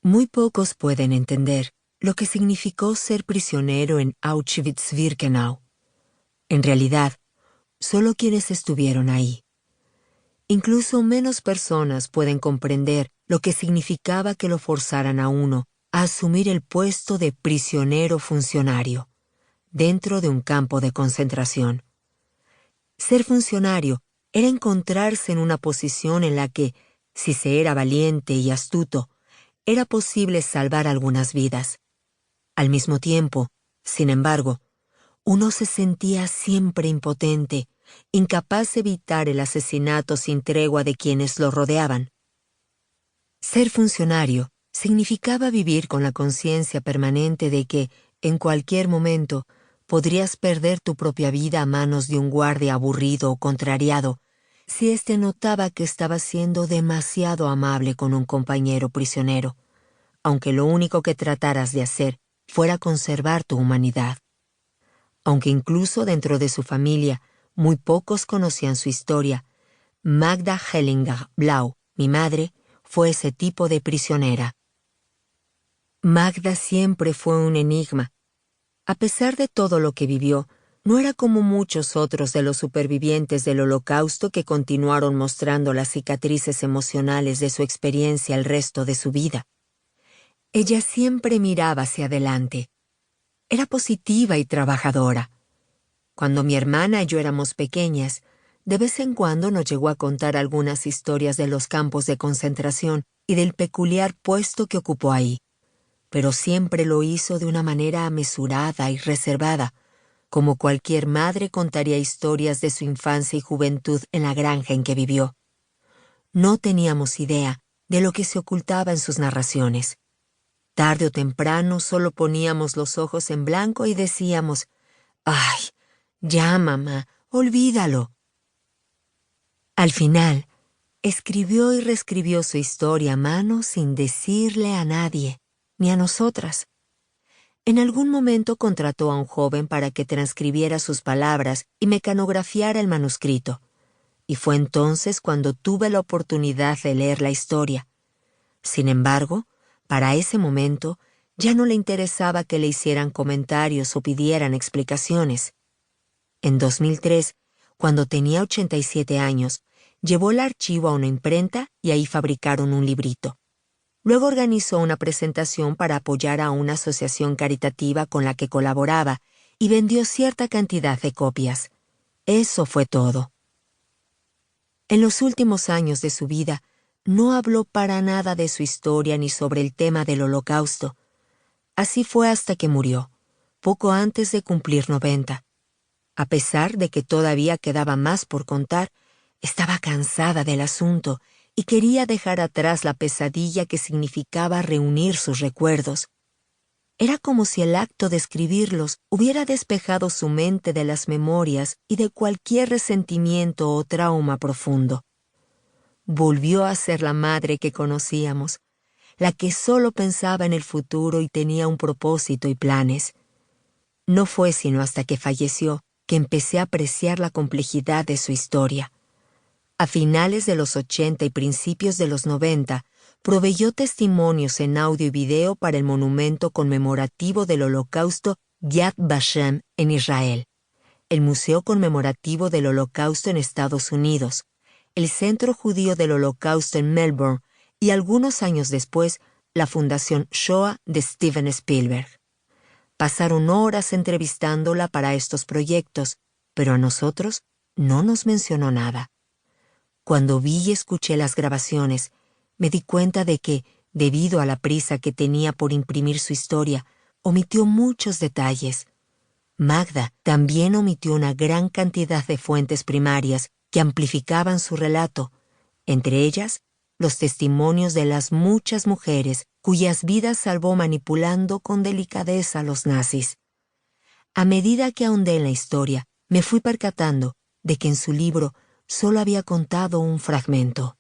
Muy pocos pueden entender lo que significó ser prisionero en Auschwitz-Birkenau. En realidad, solo quienes estuvieron ahí. Incluso menos personas pueden comprender lo que significaba que lo forzaran a uno a asumir el puesto de prisionero funcionario dentro de un campo de concentración. Ser funcionario era encontrarse en una posición en la que, si se era valiente y astuto, era posible salvar algunas vidas. Al mismo tiempo, sin embargo, uno se sentía siempre impotente, incapaz de evitar el asesinato sin tregua de quienes lo rodeaban. Ser funcionario significaba vivir con la conciencia permanente de que, en cualquier momento, podrías perder tu propia vida a manos de un guardia aburrido o contrariado, si éste notaba que estabas siendo demasiado amable con un compañero prisionero, aunque lo único que trataras de hacer fuera conservar tu humanidad. Aunque incluso dentro de su familia muy pocos conocían su historia, Magda Hellinger-Blau, mi madre, fue ese tipo de prisionera. Magda siempre fue un enigma. A pesar de todo lo que vivió, no era como muchos otros de los supervivientes del Holocausto que continuaron mostrando las cicatrices emocionales de su experiencia el resto de su vida. Ella siempre miraba hacia adelante. Era positiva y trabajadora. Cuando mi hermana y yo éramos pequeñas, de vez en cuando nos llegó a contar algunas historias de los campos de concentración y del peculiar puesto que ocupó ahí, pero siempre lo hizo de una manera mesurada y reservada, como cualquier madre contaría historias de su infancia y juventud en la granja en que vivió. No teníamos idea de lo que se ocultaba en sus narraciones. Tarde o temprano solo poníamos los ojos en blanco y decíamos: «¡Ay, ya, mamá, olvídalo!». Al final, escribió y reescribió su historia a mano sin decirle a nadie, ni a nosotras. En algún momento contrató a un joven para que transcribiera sus palabras y mecanografiara el manuscrito, y fue entonces cuando tuve la oportunidad de leer la historia. Sin embargo, para ese momento ya no le interesaba que le hicieran comentarios o pidieran explicaciones. En 2003, cuando tenía 87 años, llevó el archivo a una imprenta y ahí fabricaron un librito. Luego organizó una presentación para apoyar a una asociación caritativa con la que colaboraba y vendió cierta cantidad de copias. Eso fue todo. En los últimos años de su vida, no habló para nada de su historia ni sobre el tema del Holocausto. Así fue hasta que murió, poco antes de cumplir 90. A pesar de que todavía quedaba más por contar, estaba cansada del asunto y quería dejar atrás la pesadilla que significaba reunir sus recuerdos. Era como si el acto de escribirlos hubiera despejado su mente de las memorias y de cualquier resentimiento o trauma profundo. Volvió a ser la madre que conocíamos, la que solo pensaba en el futuro y tenía un propósito y planes. No fue sino hasta que falleció que empecé a apreciar la complejidad de su historia. A finales de los 80 y principios de los 90, proveyó testimonios en audio y video para el monumento conmemorativo del Holocausto Yad Vashem en Israel, el Museo Conmemorativo del Holocausto en Estados Unidos, el Centro Judío del Holocausto en Melbourne y algunos años después, la Fundación Shoah de Steven Spielberg. Pasaron horas entrevistándola para estos proyectos, pero a nosotros no nos mencionó nada. Cuando vi y escuché las grabaciones, me di cuenta de que, debido a la prisa que tenía por imprimir su historia, omitió muchos detalles. Magda también omitió una gran cantidad de fuentes primarias que amplificaban su relato, entre ellas los testimonios de las muchas mujeres cuyas vidas salvó manipulando con delicadeza a los nazis. A medida que ahondé en la historia, me fui percatando de que en su libro solo había contado un fragmento.